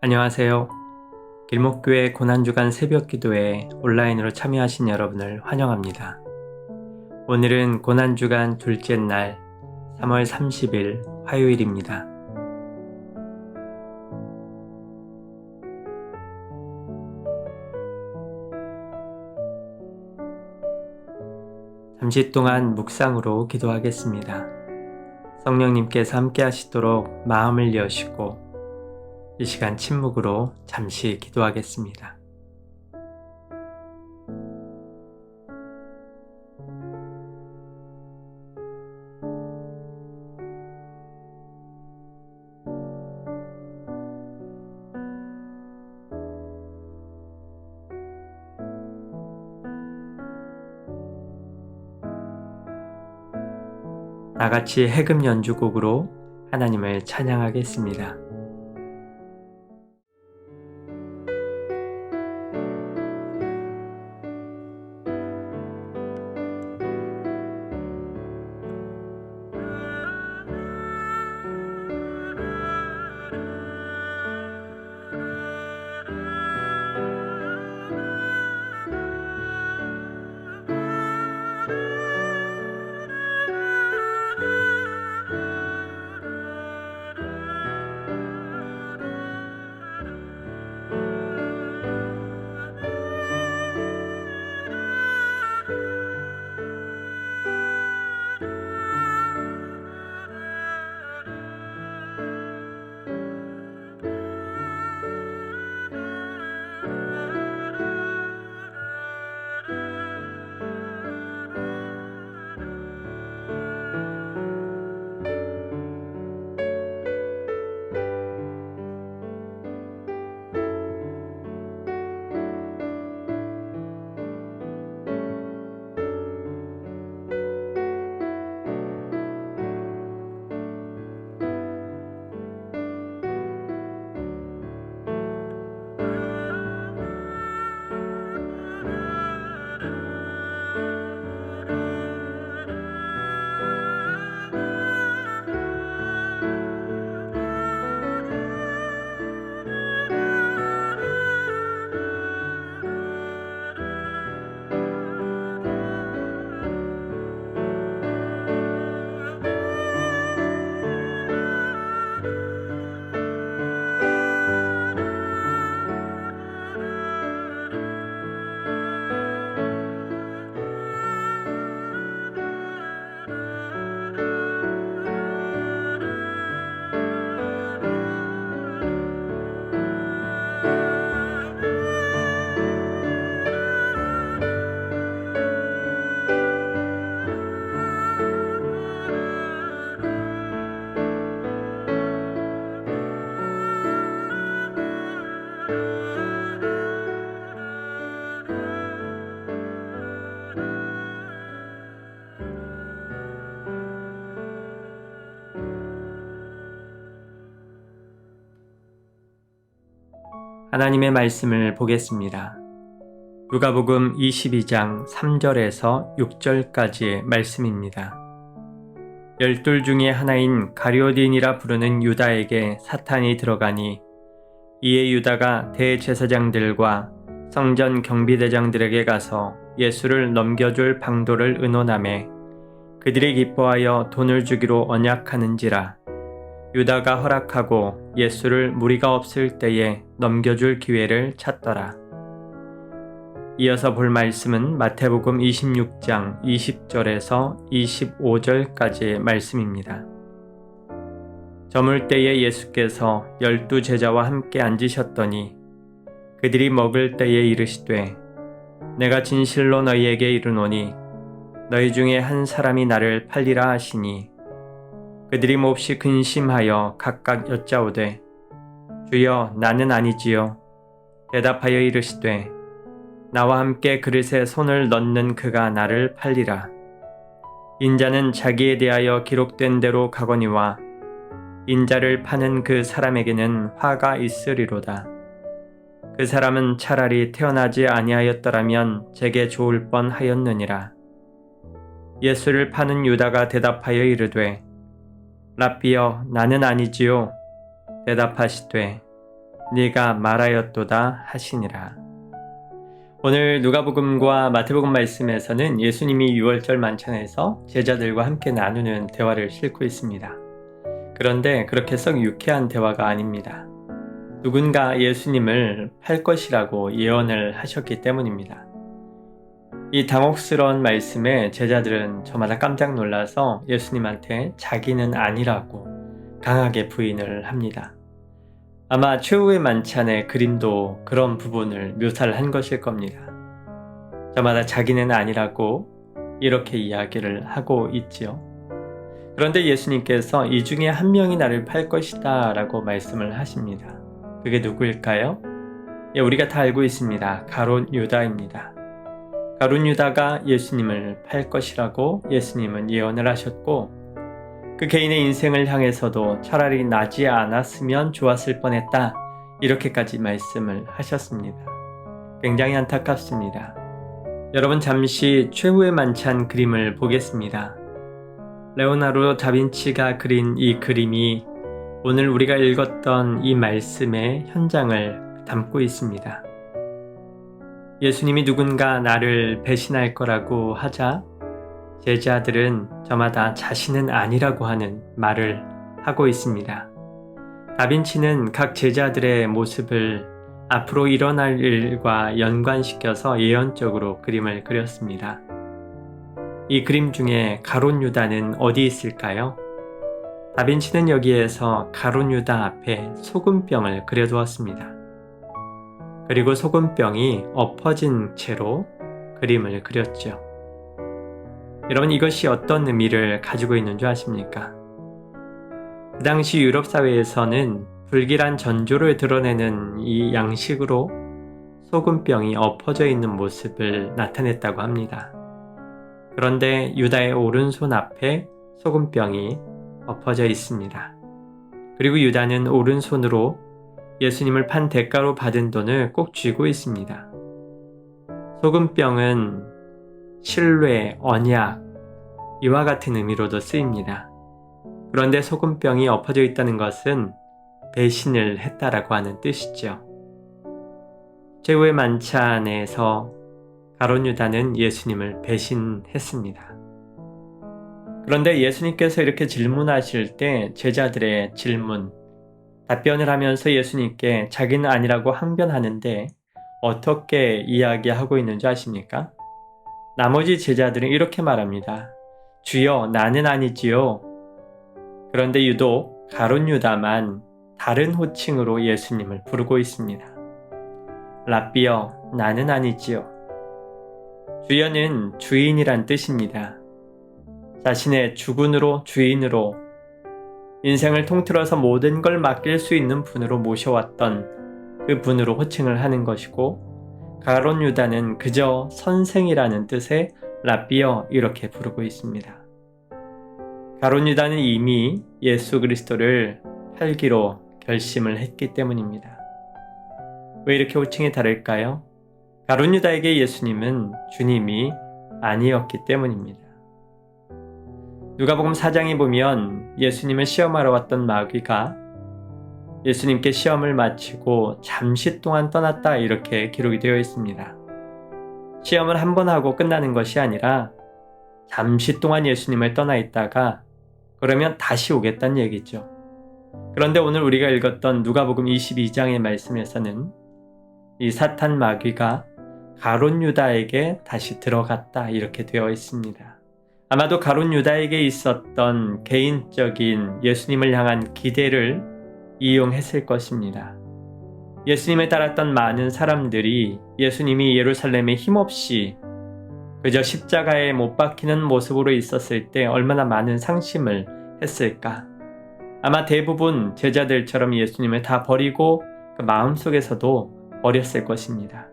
안녕하세요. 길목교회 고난주간 새벽기도에 온라인으로 참여하신 여러분을 환영합니다. 오늘은 고난주간 둘째 날 3월 30일 화요일입니다. 잠시 동안 묵상으로 기도하겠습니다. 성령님께서 함께 하시도록 마음을 여시고 이 시간 침묵으로 잠시 기도하겠습니다. 나같이 해금 연주곡으로 하나님을 찬양하겠습니다. 하나님의 말씀을 보겠습니다. 누가복음 22장 3절에서 6절까지의 말씀입니다. 열둘 중에 하나인 가룟디인이라 부르는 유다에게 사탄이 들어가니 이에 유다가 대제사장들과 성전 경비대장들에게 가서 예수를 넘겨줄 방도를 의논하매 그들이 기뻐하여 돈을 주기로 언약하는지라. 유다가 허락하고 예수를 무리가 없을 때에 넘겨줄 기회를 찾더라. 이어서 볼 말씀은 마태복음 26장 20절에서 25절까지의 말씀입니다. 저물 때에 예수께서 12 제자와 함께 앉으셨더니 그들이 먹을 때에 이르시되 내가 진실로 너희에게 이르노니 너희 중에 한 사람이 나를 팔리라 하시니 그들이 몹시 근심하여 각각 여짜오되 주여 나는 아니지요. 대답하여 이르시되 나와 함께 그릇에 손을 넣는 그가 나를 팔리라. 인자는 자기에 대하여 기록된 대로 가거니와 인자를 파는 그 사람에게는 화가 있으리로다. 그 사람은 차라리 태어나지 아니하였더라면 제게 좋을 뻔하였느니라. 예수를 파는 유다가 대답하여 이르되 라삐여 나는 아니지요. 대답하시되 네가 말하였도다 하시니라. 오늘 누가복음과 마태복음 말씀에서는 예수님이 유월절 만찬에서 제자들과 함께 나누는 대화를 싣고 있습니다. 그런데 그렇게 썩 유쾌한 대화가 아닙니다. 누군가 예수님을 팔 것이라고 예언을 하셨기 때문입니다. 이 당혹스러운 말씀에 제자들은 저마다 깜짝 놀라서 예수님한테 자기는 아니라고 강하게 부인을 합니다. 아마 최후의 만찬의 그림도 그런 부분을 묘사를 한 것일 겁니다. 저마다 자기는 아니라고 이렇게 이야기를 하고 있지요. 그런데 예수님께서 이 중에 한 명이 나를 팔 것이다 라고 말씀을 하십니다. 그게 누구일까요? 우리가 다 알고 있습니다. 가룟 유다입니다. 가룟 유다가 예수님을 팔 것이라고 예수님은 예언을 하셨고 그 개인의 인생을 향해서도 차라리 나지 않았으면 좋았을 뻔했다 이렇게까지 말씀을 하셨습니다. 굉장히 안타깝습니다. 여러분 잠시 최후의 만찬 그림을 보겠습니다. 레오나르도 다빈치가 그린 이 그림이 오늘 우리가 읽었던 이 말씀의 현장을 담고 있습니다. 예수님이 누군가 나를 배신할 거라고 하자 제자들은 저마다 자신은 아니라고 하는 말을 하고 있습니다. 다빈치는 각 제자들의 모습을 앞으로 일어날 일과 연관시켜서 예언적으로 그림을 그렸습니다. 이 그림 중에 가룟 유다는 어디 있을까요? 다빈치는 여기에서 가룟 유다 앞에 소금병을 그려두었습니다. 그리고 소금병이 엎어진 채로 그림을 그렸죠. 여러분 이것이 어떤 의미를 가지고 있는 줄 아십니까? 그 당시 유럽 사회에서는 불길한 전조를 드러내는 이 양식으로 소금병이 엎어져 있는 모습을 나타냈다고 합니다. 그런데 유다의 오른손 앞에 소금병이 엎어져 있습니다. 그리고 유다는 오른손으로 예수님을 판 대가로 받은 돈을 꼭 쥐고 있습니다. 소금병은 신뢰, 언약, 이와 같은 의미로도 쓰입니다. 그런데 소금병이 엎어져 있다는 것은 배신을 했다라고 하는 뜻이죠. 최후의 만찬에서 가룟 유다는 예수님을 배신했습니다. 그런데 예수님께서 이렇게 질문하실 때 제자들의 답변을 하면서 예수님께 자기는 아니라고 항변하는데 어떻게 이야기하고 있는지 아십니까? 나머지 제자들은 이렇게 말합니다. 주여, 나는 아니지요. 그런데 유독 가룟 유다만 다른 호칭으로 예수님을 부르고 있습니다. 랍비여, 나는 아니지요. 주여는 주인이란 뜻입니다. 자신의 주군으로, 주인으로 인생을 통틀어서 모든 걸 맡길 수 있는 분으로 모셔왔던 그 분으로 호칭을 하는 것이고 가룟 유다는 그저 선생이라는 뜻의 랍비여 이렇게 부르고 있습니다. 가룟 유다는 이미 예수 그리스도를 팔기로 결심을 했기 때문입니다. 왜 이렇게 호칭이 다를까요? 가룟 유다에게 예수님은 주님이 아니었기 때문입니다. 누가복음 4장에 보면 예수님을 시험하러 왔던 마귀가 예수님께 시험을 마치고 잠시 동안 떠났다 이렇게 기록이 되어 있습니다. 시험을 한 번 하고 끝나는 것이 아니라 잠시 동안 예수님을 떠나 있다가 그러면 다시 오겠다는 얘기죠. 그런데 오늘 우리가 읽었던 누가복음 22장의 말씀에서는 이 사탄 마귀가 가룟 유다에게 다시 들어갔다 이렇게 되어 있습니다. 아마도 가룟 유다에게 있었던 개인적인 예수님을 향한 기대를 이용했을 것입니다. 예수님을 따랐던 많은 사람들이 예수님이 예루살렘에 힘없이 그저 십자가에 못 박히는 모습으로 있었을 때 얼마나 많은 상심을 했을까? 아마 대부분 제자들처럼 예수님을 다 버리고 그 마음속에서도 버렸을 것입니다.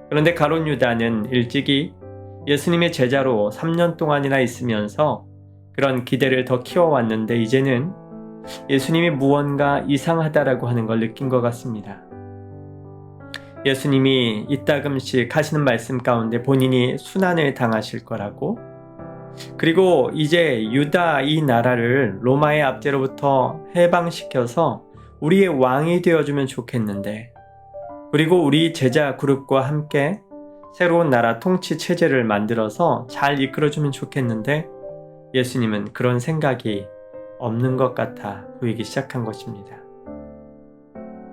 그런데 가룟 유다는 일찍이 예수님의 제자로 3년 동안이나 있으면서 그런 기대를 더 키워왔는데 이제는 예수님이 무언가 이상하다라고 하는 걸 느낀 것 같습니다. 예수님이 이따금씩 하시는 말씀 가운데 본인이 순환을 당하실 거라고, 그리고 이제 유다 이 나라를 로마의 압제로부터 해방시켜서 우리의 왕이 되어주면 좋겠는데, 그리고 우리 제자 그룹과 함께 새로운 나라 통치 체제를 만들어서 잘 이끌어주면 좋겠는데, 예수님은 그런 생각이 없는 것 같아 보이기 시작한 것입니다.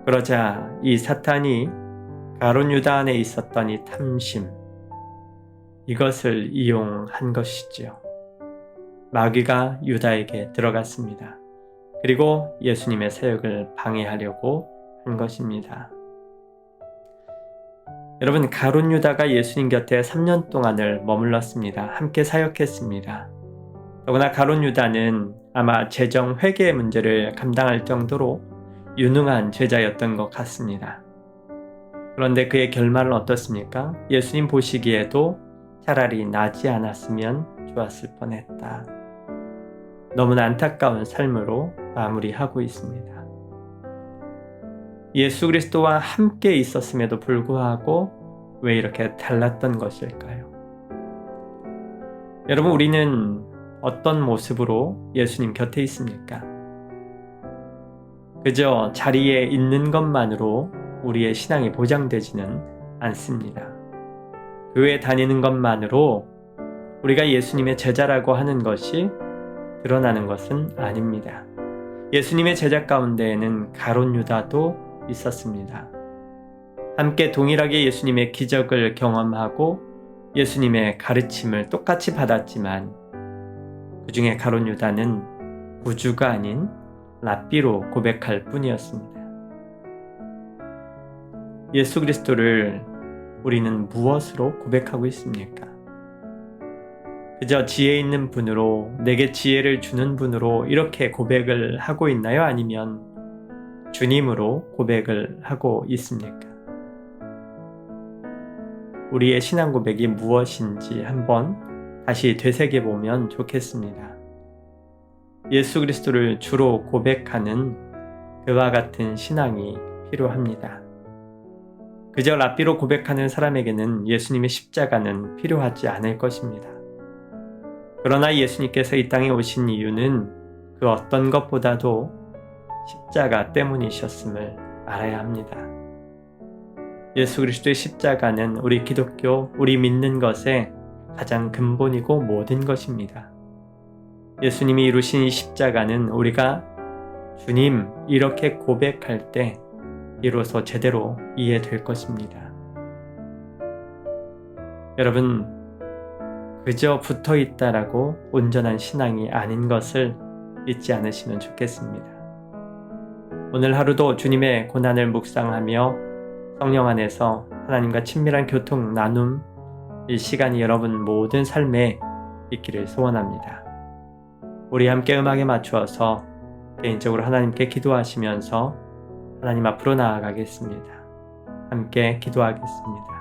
그러자 이 사탄이 가룟 유다 안에 있었던 이 탐심, 이것을 이용한 것이지요. 마귀가 유다에게 들어갔습니다. 그리고 예수님의 사역을 방해하려고 한 것입니다. 여러분, 가룟 유다가 예수님 곁에 3년 동안을 머물렀습니다. 함께 사역했습니다. 더구나 가룟 유다는 아마 재정 회계 문제를 감당할 정도로 유능한 제자였던 것 같습니다. 그런데 그의 결말은 어떻습니까? 예수님 보시기에도 차라리 나지 않았으면 좋았을 뻔했다. 너무나 안타까운 삶으로 마무리하고 있습니다. 예수 그리스도와 함께 있었음에도 불구하고 왜 이렇게 달랐던 것일까요? 여러분, 우리는 어떤 모습으로 예수님 곁에 있습니까? 그저 자리에 있는 것만으로 우리의 신앙이 보장되지는 않습니다. 교회 다니는 것만으로 우리가 예수님의 제자라고 하는 것이 드러나는 것은 아닙니다. 예수님의 제자 가운데에는 가룟 유다도 있었습니다. 함께 동일하게 예수님의 기적을 경험하고 예수님의 가르침을 똑같이 받았지만 그 중에 가룟 유다는 구주가 아닌 랍비로 고백할 뿐이었습니다. 예수 그리스도를 우리는 무엇으로 고백하고 있습니까? 그저 지혜 있는 분으로, 내게 지혜를 주는 분으로 이렇게 고백을 하고 있나요? 아니면 주님으로 고백을 하고 있습니까? 우리의 신앙 고백이 무엇인지 한번 다시 되새겨보면 좋겠습니다. 예수 그리스도를 주로 고백하는 그와 같은 신앙이 필요합니다. 그저 랍비로 고백하는 사람에게는 예수님의 십자가는 필요하지 않을 것입니다. 그러나 예수님께서 이 땅에 오신 이유는 그 어떤 것보다도 십자가 때문이셨음을 알아야 합니다. 예수 그리스도의 십자가는 우리 기독교, 우리 믿는 것의 가장 근본이고 모든 것입니다. 예수님이 이루신 이 십자가는 우리가 주님 이렇게 고백할 때 비로소 제대로 이해될 것입니다. 여러분, 그저 붙어 있다라고 온전한 신앙이 아닌 것을 잊지 않으시면 좋겠습니다. 오늘 하루도 주님의 고난을 묵상하며 성령 안에서 하나님과 친밀한 교통 나눔, 이 시간이 여러분 모든 삶에 있기를 소원합니다. 우리 함께 음악에 맞추어서 개인적으로 하나님께 기도하시면서 하나님 앞으로 나아가겠습니다. 함께 기도하겠습니다.